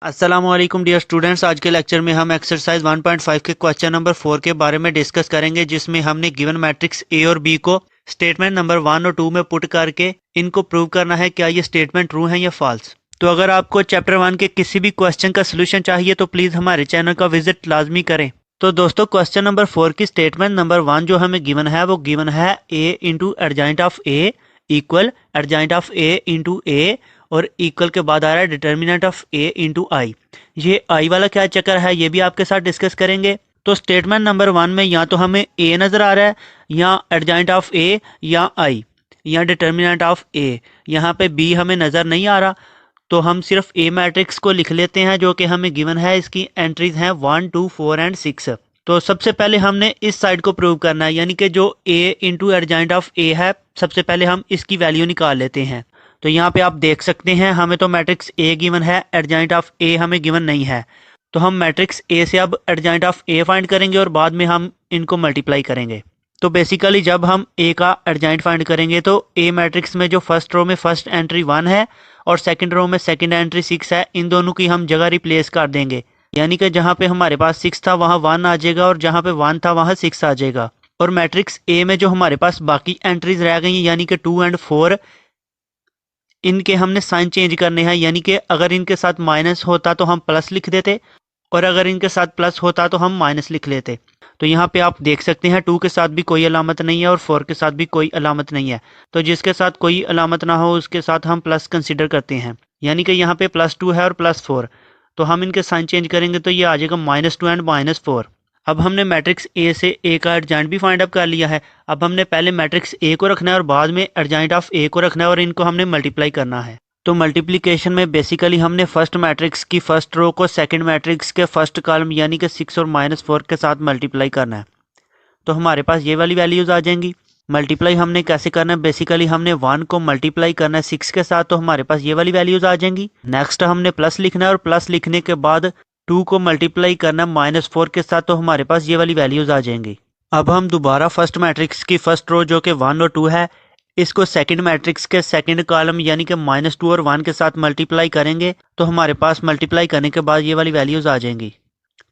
अस्सलामुअलैकुम dear students. आज के लेक्चर में हम एक्सरसाइज 1.5 के क्वेश्चन नंबर 4 के बारे में डिस्कस करेंगे, जिसमें हमने गिवन मैट्रिक्स ए और बी को स्टेटमेंट नंबर 1 और 2 में पुट करके इनको प्रूव करना है क्या ये स्टेटमेंट ट्रू है या फॉल्स। तो अगर आपको चैप्टर 1 के किसी भी क्वेश्चन का सोल्यूशन चाहिए तो प्लीज़ हमारे चैनल का विजिट लाजमी करें। तो दोस्तों, क्वेश्चन नंबर 4 की स्टेटमेंट नंबर 1 जो हमें गिवन है वो गिवन है A into adjoint of A equal adjoint of A into A और इक्वल के बाद आ रहा है determinant of A into I. ये आई वाला क्या चक्कर है ये भी आपके साथ डिस्कस करेंगे। तो स्टेटमेंट नंबर 1 में या तो हमें ए नज़र आ रहा है या एडजॉइंट ऑफ ए या आई या डिटर्मिनेंट ऑफ ए। यहाँ पे बी हमें नज़र नहीं आ रहा, तो हम सिर्फ ए मैट्रिक्स को लिख लेते हैं जो कि हमें गिवन है। इसकी एंट्रीज हैं 1, 2, 4 एंड 6। तो सबसे पहले हमने इस साइड को प्रूव करना है, यानी कि जो ए इंटू एडजॉइंट ऑफ ए है, सबसे पहले हम इसकी वैल्यू निकाल लेते हैं। तो यहाँ पे आप देख सकते हैं हमें तो मैट्रिक्स ए गिवन है, एडजॉइंट ऑफ ए हमें गिवन नहीं है। तो हम मैट्रिक्स ए से अब एडजॉइंट ऑफ ए फाइंड करेंगे और बाद में हम इनको मल्टीप्लाई करेंगे। तो बेसिकली जब हम ए का एडजॉइंट फाइंड करेंगे तो ए मैट्रिक्स में जो फर्स्ट रो में फर्स्ट एंट्री 1 है और सेकंड रो में सेकंड एंट्री 6 है, इन दोनों की हम जगह रिप्लेस कर देंगे। यानी कि जहाँ पे हमारे पास 6 था वहाँ 1 आ जाएगा और जहाँ पे 1 था वहाँ 6 आ जाएगा। और मैट्रिक्स ए में जो हमारे पास बाकी एंट्रीज रह गई यानी कि 2 एंड 4, इनके हमने साइन चेंज करने हैं। यानी कि अगर इनके साथ माइनस होता तो हम प्लस लिख देते और अगर इनके साथ प्लस होता तो हम माइनस लिख लेते। तो यहाँ पे आप देख सकते हैं 2 के साथ भी कोई अलामत नहीं है और 4 के साथ भी कोई अलामत नहीं है। तो जिसके साथ कोई अलामत ना हो उसके साथ हम प्लस कंसिडर करते हैं। यानी कि यहाँ पे +2 है और +4, तो हम इनके साइन चेंज करेंगे तो ये आ जाएगा -2 एंड -4। अब हमने मैट्रिक्स ए से ए का एडजॉइंट भी फाइंड अप कर लिया है। अब हमने पहले मैट्रिक्स ए को रखना है और बाद में एडजॉइंट ऑफ ए को रखना है और इनको हमने मल्टीप्लाई करना है। तो मल्टीप्लिकेशन में बेसिकली हमने फर्स्ट मैट्रिक्स की फर्स्ट रो को सेकंड मैट्रिक्स के फर्स्ट कॉलम यानी कि 6 और -4 के साथ मल्टीप्लाई करना है। तो हमारे पास ये वाली वैल्यूज़ आ जाएंगी। मल्टीप्लाई हमने कैसे करना है, बेसिकली हमने 1 को मल्टीप्लाई करना है 6 के साथ, तो हमारे पास ये वाली वैल्यूज़ आ जाएंगी। नेक्स्ट हमने प्लस लिखना है और प्लस लिखने के बाद 2 को मल्टीप्लाई करना है -4 के साथ, तो हमारे पास ये वाली वैल्यूज़ आ जाएंगी। अब हम दोबारा फर्स्ट मैट्रिक्स की फर्स्ट रो जो कि 1 और 2 है, इसको सेकंड मैट्रिक्स के सेकंड कॉलम यानी कि -2 और 1 के साथ मल्टीप्लाई करेंगे, तो हमारे पास मल्टीप्लाई करने के बाद ये वाली वैल्यूज़ आ जाएंगी।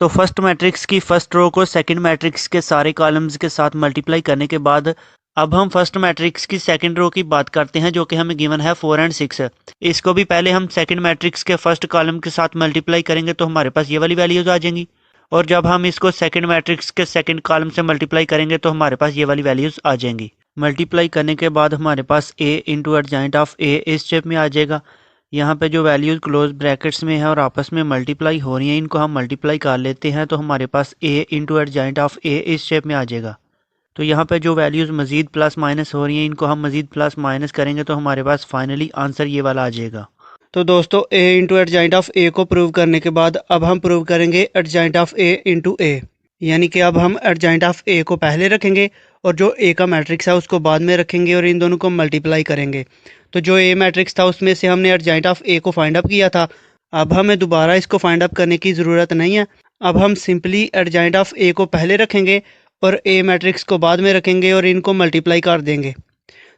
तो फर्स्ट मैट्रिक्स की फर्स्ट रो को सेकंड मैट्रिक्स के सारे कॉलम्स के साथ मल्टीप्लाई करने के बाद अब हम फर्स्ट मैट्रिक्स की सेकंड रो की बात करते हैं जो कि हमें गिवन है 4 एंड 6। इसको भी पहले हम सेकंड मैट्रिक्स के फर्स्ट कॉलम के साथ मल्टीप्लाई करेंगे तो हमारे पास ये वाली वैल्यूज़ आ जाएंगी। और जब हम इसको सेकंड मैट्रिक्स के सेकंड कॉलम से मल्टीप्लाई करेंगे तो हमारे पास ये वाली वैल्यूज़ आ जाएंगी। मल्टीप्लाई करने के बाद हमारे पास ए इंटू एडजॉइंट ऑफ ए इस शेप में आ जाएगा। यहाँ पे जो वैल्यूज़ क्लोज ब्रैकेट्स में है और आपस में मल्टीप्लाई हो रही हैं, इनको हम मल्टीप्लाई कर लेते हैं, तो हमारे पास ए इंटू एडजॉइंट ऑफ ए इस शेप में आ जाएगा। तो यहाँ पे जो वैल्यूज़ मज़ीद प्लस माइनस हो रही हैं इनको हम मज़ीद प्लस माइनस करेंगे तो हमारे पास फाइनली आंसर ये वाला आ जाएगा। तो दोस्तों, ए इंटू एडजॉइंट ऑफ ए को प्रूव करने के बाद अब हम प्रूव करेंगे एडजॉइंट ऑफ ए इंटू ए। यानी कि अब हम एडजॉइंट ऑफ ए को पहले रखेंगे और जो ए का मैट्रिक्स है उसको बाद में रखेंगे और इन दोनों को मल्टीप्लाई करेंगे। तो जो ए मैट्रिक्स था उसमें से हमने एडजॉइंट ऑफ ए को फाइंड अप किया था। अब हमें दोबारा इसको फाइंड अप करने की ज़रूरत नहीं है। अब हम सिंपली एडजॉइंट ऑफ ए को पहले रखेंगे और ए मैट्रिक्स को बाद में रखेंगे और इनको मल्टीप्लाई कर देंगे।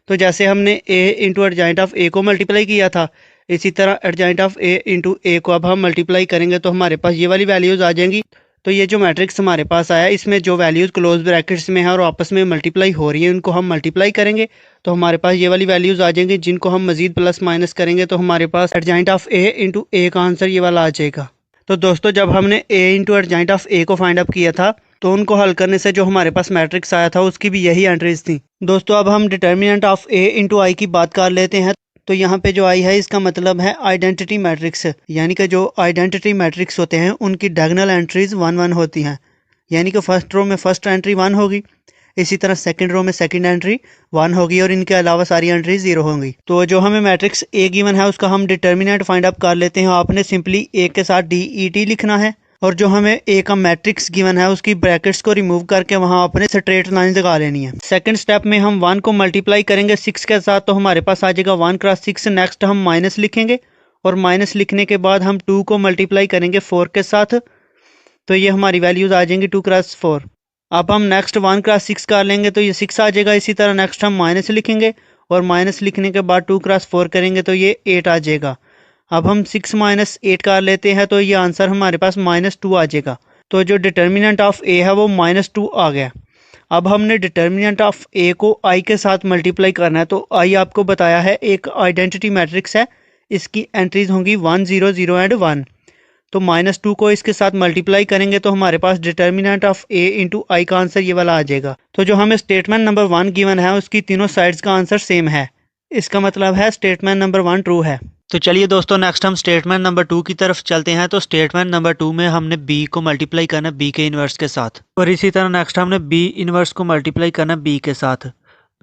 तो जैसे हमने ए इंटू एडजॉइंट ऑफ ए को मल्टीप्लाई किया था, इसी तरह एडजॉइंट ऑफ ए इंटू ए को अब हम मल्टीप्लाई करेंगे तो हमारे पास ये वाली वैल्यूज़ आ जाएंगी। तो ये जो मैट्रिक्स हमारे पास आया इसमें जो वैल्यूज़ क्लोज ब्रैकेट्स में है और आपस में मल्टीप्लाई हो रही है उनको हम मल्टीप्लाई करेंगे तो हमारे पास ये वाली वैल्यूज़ आ जाएंगी, जिनको हम मज़ीद प्लस माइनस करेंगे तो हमारे पास एडजॉइंट ऑफ ए इंटू ए का आंसर ये वाला आ जाएगा। तो दोस्तों, जब हमने ए इंटू एडजॉइंट ऑफ ए को फाइंड अप किया था तो उनको हल करने से जो हमारे पास मैट्रिक्स आया था उसकी भी यही एंट्रीज थी। दोस्तों, अब हम डिटर्मिनेंट ऑफ ए इंटू आई की बात कर लेते हैं। तो यहाँ पे जो आई है इसका मतलब है आइडेंटिटी मैट्रिक्स, यानी कि जो आइडेंटिटी मैट्रिक्स होते हैं उनकी डायगोनल एंट्रीज 1 1 होती हैं। यानी कि फर्स्ट रो में फर्स्ट एंट्री 1 होगी, इसी तरह सेकंड रो में सेकंड एंट्री 1 होगी और इनके अलावा सारी एंट्री 0 होंगी। तो जो हमें मैट्रिक्स ए गिवन है उसका हम डिटर्मिनेंट फाइंड अप कर लेते हैं। आपने सिंपली ए के साथ DET लिखना है और जो हमें ए का मैट्रिक्स गिवन है उसकी ब्रैकेट्स को रिमूव करके वहां आपने स्ट्रेट लाइन लगा लेनी है। सेकंड स्टेप में हम 1 को मल्टीप्लाई करेंगे 6 के साथ, तो हमारे पास आ जाएगा 1 क्रॉस 6। नेक्स्ट हम माइनस लिखेंगे और माइनस लिखने के बाद हम 2 को मल्टीप्लाई करेंगे 4 के साथ, तो ये हमारी वैल्यूज आ जाएंगी 2 क्रॉस 4। अब हम नेक्स्ट 1 क्रॉस 6 कर लेंगे तो ये 6 आ जाएगा। इसी तरह नेक्स्ट हम माइनस लिखेंगे और माइनस लिखने के बाद 2 क्रॉस 4 करेंगे तो ये 8 आ जाएगा। अब हम 6 माइनस 8 कर लेते हैं तो ये आंसर हमारे पास -2 आ जाएगा। तो जो डिटर्मिनेंट ऑफ ए है वो -2 आ गया। अब हमने डिटर्मिनेंट ऑफ ए को आई के साथ मल्टीप्लाई करना है। तो आई आपको बताया है एक आइडेंटिटी मैट्रिक्स है, इसकी एंट्रीज होंगी 1 0 0 एंड 1। तो -2 को इसके साथ मल्टीप्लाई करेंगे तो हमारे पास डिटर्मिनेंट ऑफ ए इंटू आई का आंसर ये वाला आ जाएगा। तो जो हमें स्टेटमेंट नंबर 1 गिवन है उसकी तीनों साइड्स का आंसर सेम है। इसका मतलब है स्टेटमेंट नंबर 1 ट्रू है। तो चलिए दोस्तों नेक्स्ट हम स्टेटमेंट नंबर 2 की तरफ चलते हैं। तो स्टेटमेंट नंबर 2 में हमने बी को मल्टीप्लाई करना बी के इन्वर्स के साथ, और इसी तरह नेक्स्ट हमने बी इन्वर्स को मल्टीप्लाई करना बी के साथ।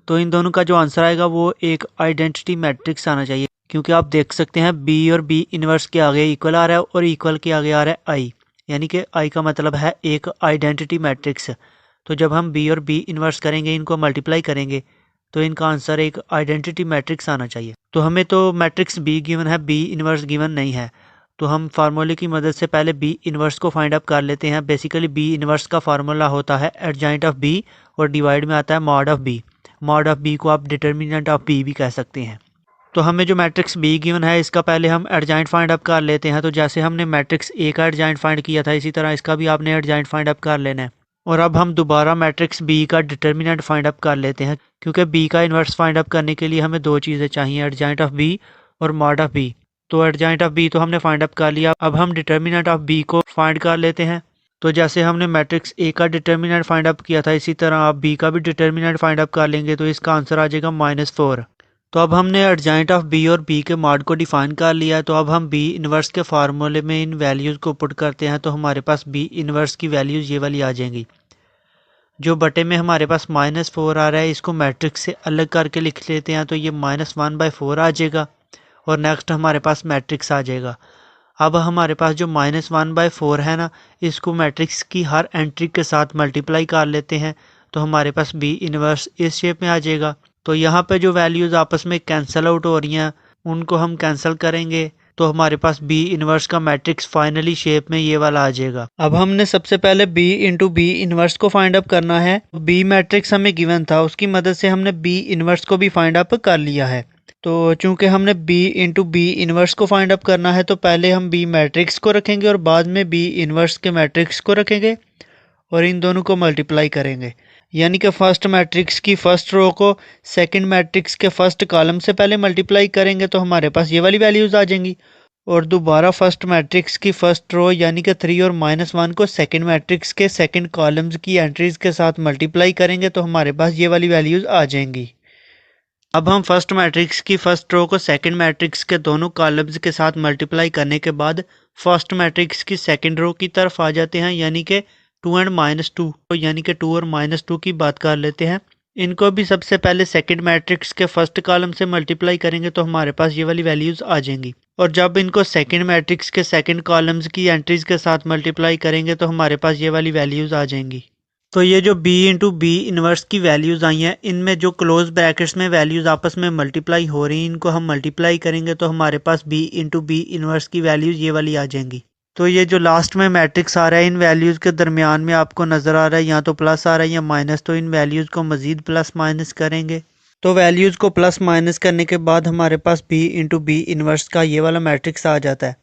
तो इन दोनों का जो आंसर आएगा वो एक आइडेंटिटी मैट्रिक्स आना चाहिए, क्योंकि आप देख सकते हैं बी और बी इन्वर्स के आगे इक्वल आ रहा है और इक्वल के आगे आ रहा है आई, यानी कि आई का मतलब है एक आइडेंटिटी मैट्रिक्स। तो जब हम बी और बी इन्वर्स करेंगे, इनको मल्टीप्लाई करेंगे, तो इनका आंसर एक आइडेंटिटी मैट्रिक्स आना चाहिए। तो हमें तो मैट्रिक्स बी गिवन है, बी इन्वर्स गिवन नहीं है। तो हम फार्मूले की मदद से पहले बी इन्वर्स को फाइंड अप कर लेते हैं। बेसिकली बी इन्वर्स का फार्मूला होता है एडजॉइंट ऑफ बी और डिवाइड में आता है mod of B. Mod of B को आप डिटर्मिनेंट ऑफ बी भी कह सकते हैं। तो हमें जो मैट्रिक्स बी गिवन है इसका पहले हम एडजॉइंट फाइंड अप कर लेते हैं। तो जैसे हमने मैट्रिक्स ए का एडजॉइंट फाइंड किया था, इसी तरह इसका भी आपने एडजॉइंट फाइंड अप कर लेना है। और अब हम दोबारा मैट्रिक्स बी का डिटर्मिनेंट फाइंड अप कर लेते हैं, क्योंकि बी का इन्वर्स फाइंड अप करने के लिए हमें दो चीज़ें चाहिए, एडजॉइंट ऑफ बी और मॉड ऑफ बी। तो एडजॉइंट ऑफ बी तो हमने फाइंड अप कर लिया, अब हम डिटर्मिनेंट ऑफ बी को फाइंड कर लेते हैं। तो जैसे हमने मैट्रिक्स ए का डिटर्मिनेंट फाइंड अप किया था, इसी तरह आप बी का भी डिटर्मिनेंट फाइंड अप कर लेंगे। तो इसका आंसर आ जाएगा -4। तो अब हमने एडजॉइंट ऑफ बी और बी के मॉड को डिफाइन कर लिया है। तो अब हम बी इन्वर्स के फार्मूले में इन वैल्यूज़ को पुट करते हैं, तो हमारे पास बी इन्वर्स की वैल्यूज़ ये वाली आ जाएंगी। जो बटे में हमारे पास -4 आ रहा है, इसको मैट्रिक्स से अलग करके लिख लेते हैं, तो ये -1/4 आ जाएगा। और नेक्स्ट हमारे पास मैट्रिक्स आ जाएगा। अब हमारे पास जो -1/4 है ना, इसको मैट्रिक्स की हर एंट्री के साथ मल्टीप्लाई कर लेते हैं, तो हमारे पास बी इन्वर्स इस शेप में आ जाएगा। तो यहाँ पे जो वैल्यूज़ आपस में कैंसिल आउट हो रही हैं, उनको हम कैंसिल करेंगे, तो हमारे पास बी इन्वर्स का मैट्रिक्स फाइनली शेप में ये वाला आ जाएगा। अब हमने सबसे पहले बी इंटू बी इन्वर्स को फाइंड अप करना है। बी मैट्रिक्स हमें गिवन था, उसकी मदद से हमने बी इन्वर्स को भी फाइंड अप कर लिया है। तो चूंकि हमने बी इंटू बी इन्वर्स को फाइंड अप करना है, तो पहले हम बी मैट्रिक्स को रखेंगे और बाद में बी इन्वर्स के मैट्रिक्स को रखेंगे और इन दोनों को मल्टीप्लाई करेंगे। यानी कि फर्स्ट मैट्रिक्स की फर्स्ट रो को सेकंड मैट्रिक्स के फर्स्ट कॉलम से पहले मल्टीप्लाई करेंगे, तो हमारे पास ये वाली वैल्यूज़ आ जाएंगी। और दोबारा फर्स्ट मैट्रिक्स की फर्स्ट रो यानी कि 3 और -1 को सेकंड मैट्रिक्स के सेकंड कॉलम्स की एंट्रीज के साथ मल्टीप्लाई करेंगे, तो हमारे पास ये वाली वैल्यूज़ आ जाएंगी। अब हम फर्स्ट मैट्रिक्स की फर्स्ट रो को सेकंड मैट्रिक्स के दोनों कॉलम्स के साथ मल्टीप्लाई करने के बाद फर्स्ट मैट्रिक्स की सेकंड रो की तरफ आ जाते हैं, यानी कि 2 एंड -2, यानी कि 2 और -2 की बात कर लेते हैं। इनको भी सबसे पहले सेकंड मैट्रिक्स के फर्स्ट कॉलम से मल्टीप्लाई करेंगे, तो हमारे पास ये वाली वैल्यूज़ आ जाएंगी। और जब इनको सेकंड मैट्रिक्स के सेकंड कॉलम्स की एंट्रीज के साथ मल्टीप्लाई करेंगे, तो हमारे पास ये वाली वैल्यूज़ आ जाएंगी। तो ये जो b इंटू बी इन्वर्स की वैल्यूज़ आई हैं, इनमें जो क्लोज ब्रैकेट्स में वैल्यूज़ आपस में मल्टीप्लाई हो रही हैं, इनको हम मल्टीप्लाई करेंगे, तो हमारे पास b इंटू बी इन्वर्स की वैल्यूज़ ये वाली आ जाएंगी। तो ये जो लास्ट में मैट्रिक्स आ रहा है, इन वैल्यूज़ के दरमियान में आपको नज़र आ रहा है या तो प्लस आ रहा है या माइनस, तो इन वैल्यूज़ को मज़ीद प्लस माइनस करेंगे। तो वैल्यूज़ को प्लस माइनस करने के बाद हमारे पास b इंटू बी इन्वर्स का ये वाला मैट्रिक्स आ जाता है।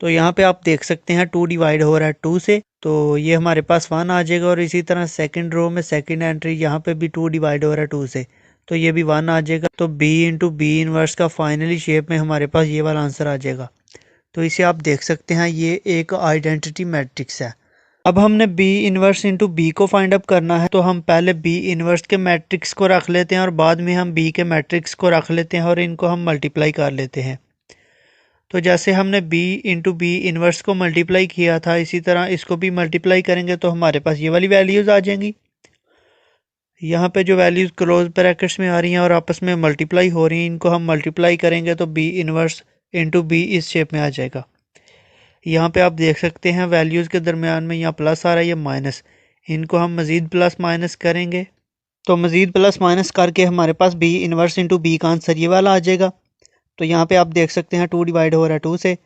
तो यहाँ पे आप देख सकते हैं 2 डिवाइड हो रहा है 2 से, तो ये हमारे पास 1 आ जाएगा। और इसी तरह सेकंड रो में सेकंड एंट्री यहाँ पे भी 2 डिवाइड हो रहा है 2 से, तो ये भी 1 आ जाएगा। तो b इंटू बी इन्वर्स का फाइनली शेप में हमारे पास ये वाला आंसर आ जाएगा। तो इसे आप देख सकते हैं, ये एक आइडेंटिटी मैट्रिक्स है। अब हमने b इन्वर्स इंटू बी को फाइंड अप करना है, तो हम पहले b इन्वर्स के मैट्रिक्स को रख लेते हैं और बाद में हम b के मैट्रिक्स को रख लेते हैं और इनको हम मल्टीप्लाई कर लेते हैं। तो जैसे हमने b इंटू बी इन्वर्स को मल्टीप्लाई किया था, इसी तरह इसको भी मल्टीप्लाई करेंगे, तो हमारे पास ये वाली वैल्यूज़ आ जाएंगी। यहाँ पे जो वैल्यूज़ क्लोज ब्रैकेट्स में आ रही हैं और आपस में मल्टीप्लाई हो रही हैं, इनको हम मल्टीप्लाई करेंगे, तो b इन्वर्स इंटू बी इस शेप में आ जाएगा। यहाँ पे आप देख सकते हैं वैल्यूज़ के दरमियान में यहाँ प्लस आ रहा है, ये माइनस, इनको हम मज़ीद प्लस माइनस करेंगे। तो मज़ीद प्लस माइनस करके हमारे पास b इन्वर्स इंटू बी का आंसर ये वाला आ जाएगा। तो यहाँ पे आप देख सकते हैं 2 डिवाइड हो रहा है 2 से,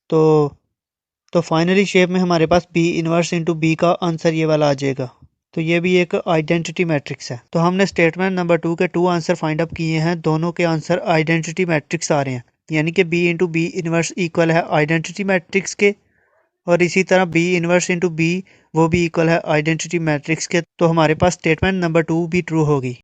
तो फाइनली शेप में हमारे पास b इन्वर्स इंटू बी का आंसर ये वाला आ जाएगा। तो ये भी एक आइडेंटिटी मैट्रिक्स है। तो हमने स्टेटमेंट नंबर 2 के 2 आंसर फाइंड अप किए हैं, दोनों के आंसर आइडेंटिटी मैट्रिक्स आ रहे हैं। यानी कि B into B inverse equal है आइडेंटिटी मैट्रिक्स के, और इसी तरह बी इन्वर्स इंटू बी वो भी इक्वल है आइडेंटिटी मैट्रिक्स के। तो हमारे पास स्टेटमेंट नंबर 2 भी ट्रू होगी।